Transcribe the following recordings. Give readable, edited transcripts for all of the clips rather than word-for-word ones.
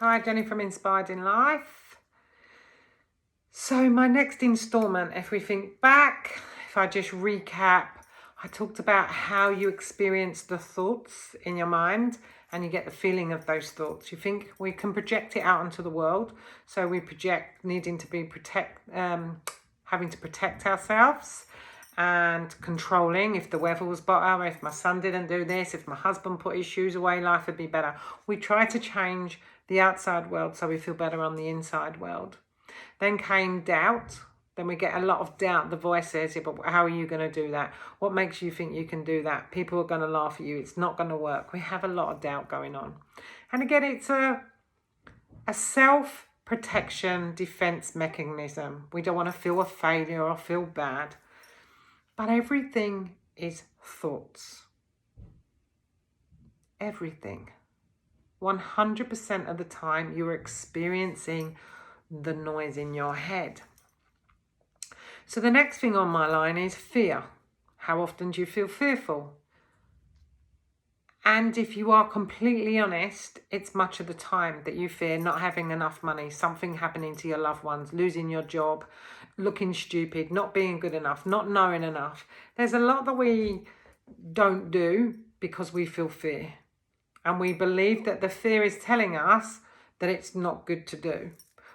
Hi, Jenny from Inspired in Life. So my next installment, if we think back, if I just recap, I talked about how you experience the thoughts in your mind and you get the feeling of those thoughts. You think we can project it out into the world. So we project needing to be having to protect ourselves and controlling. If the weather was better, if my son didn't do this, if my husband put his shoes away, life would be better. We try to change the outside world so we feel better on the inside world. Then came doubt. Then we get a lot of doubt. The voice says, yeah, but how are you going to do that? What makes you think you can do that? People are going to laugh at you. It's not going to work. We have a lot of doubt going on. And again, it's a self-protection defense mechanism. We don't want to feel a failure or feel bad. But everything is thoughts. Everything. 100% of the time you're experiencing the noise in your head. So the next thing on my line is fear. How often do you feel fearful? And if you are completely honest, it's much of the time that you fear not having enough money, something happening to your loved ones, losing your job, looking stupid, not being good enough, not knowing enough. There's a lot that we don't do because we feel fear. And we believe that the fear is telling us that it's not good to do.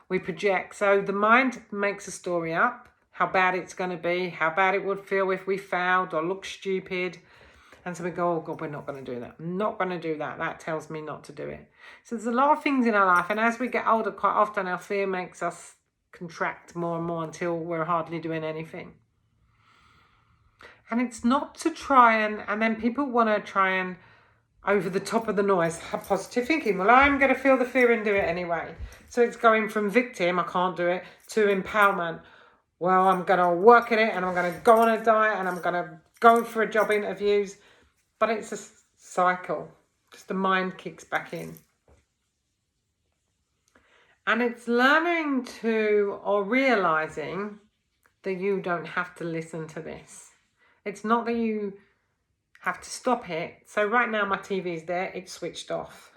We project. So the mind makes a story up, how bad it's going to be, how bad it would feel if we failed or looked stupid. And so we go, oh God, we're not going to do that. I'm not going to do that. That tells me not to do it. So there's a lot of things in our life. And as we get older, quite often our fear makes us contract more and more until we're hardly doing anything. And it's not to try and then people want to try and over the top of the noise, have positive thinking. Well, I'm going to feel the fear and do it anyway. So it's going from victim, I can't do it, to empowerment. Well, I'm going to work at it and I'm going to go on a diet and I'm going to go for a job interviews. But it's a cycle. Just the mind kicks back in. And it's learning to or realizing that you don't have to listen to this. It's not that you have to stop it. So right now my TV is there, it's switched off.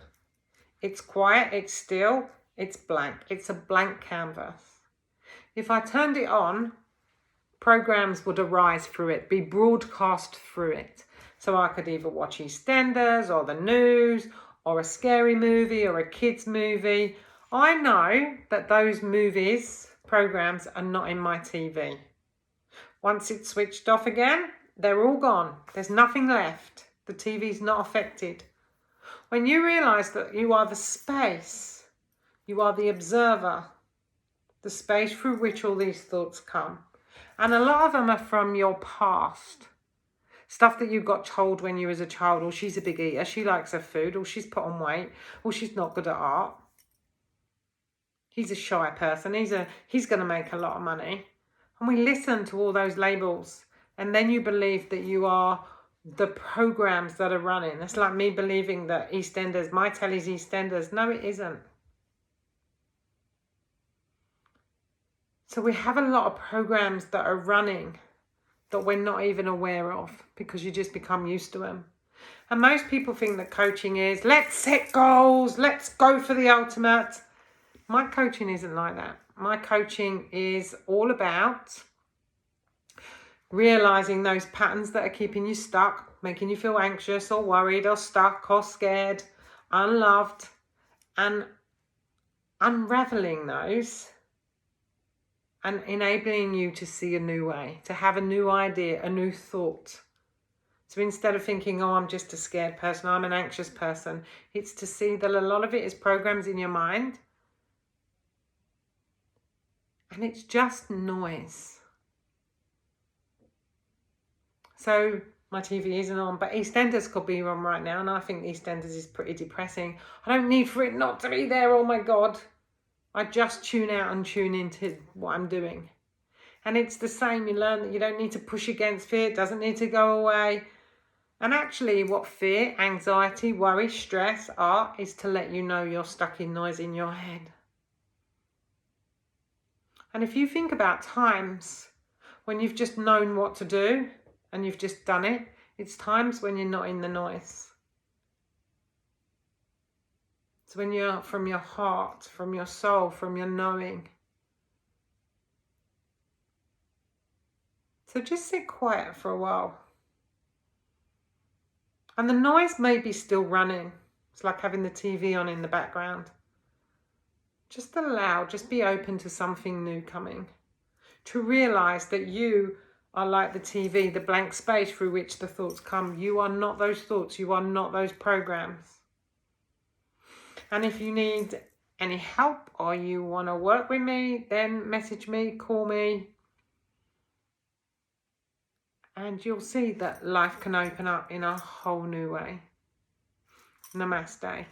It's quiet, it's still, it's blank. It's a blank canvas. If I turned it on, programs would arise through it, be broadcast through it. So I could either watch EastEnders or the news or a scary movie or a kids movie. I know that those programs are not in my TV. Once it's switched off again, they're all gone. There's nothing left. The TV's not affected. When you realise that you are the space, you are the observer, the space through which all these thoughts come. And a lot of them are from your past. Stuff that you got told when you was a child, or she's a big eater, she likes her food, or she's put on weight, or she's not good at art. He's a shy person, he's going to make a lot of money. And we listen to all those labels. And then you believe that you are the programs that are running. It's like me believing that EastEnders, my telly's EastEnders. No, it isn't. So we have a lot of programs that are running that we're not even aware of because you just become used to them. And most people think that coaching is, let's set goals, let's go for the ultimate. My coaching isn't like that. My coaching is all about realizing those patterns that are keeping you stuck, making you feel anxious or worried or stuck or scared, unloved, and unraveling those and enabling you to see a new way, to have a new idea, a new thought. So instead of thinking, oh, I'm just a scared person, I'm an anxious person, it's to see that a lot of it is programs in your mind. And it's just noise. So my TV isn't on, but EastEnders could be on right now, and I think EastEnders is pretty depressing. I don't need for it not to be there, oh my God. I just tune out and tune into what I'm doing. And it's the same, you learn that you don't need to push against fear, it doesn't need to go away. And actually what fear, anxiety, worry, stress are is to let you know you're stuck in noise in your head. And if you think about times when you've just known what to do and you've just done it, it's times when you're not in the noise. It's when you're from your heart, from your soul, from your knowing. So just sit quiet for a while. And the noise may be still running. It's like having the TV on in the background. Just allow, just be open to something new coming. To realize that you are like the TV, the blank space through which the thoughts come. You are not those thoughts. You are not those programs. And if you need any help or you want to work with me, then message me, call me. And you'll see that life can open up in a whole new way. Namaste.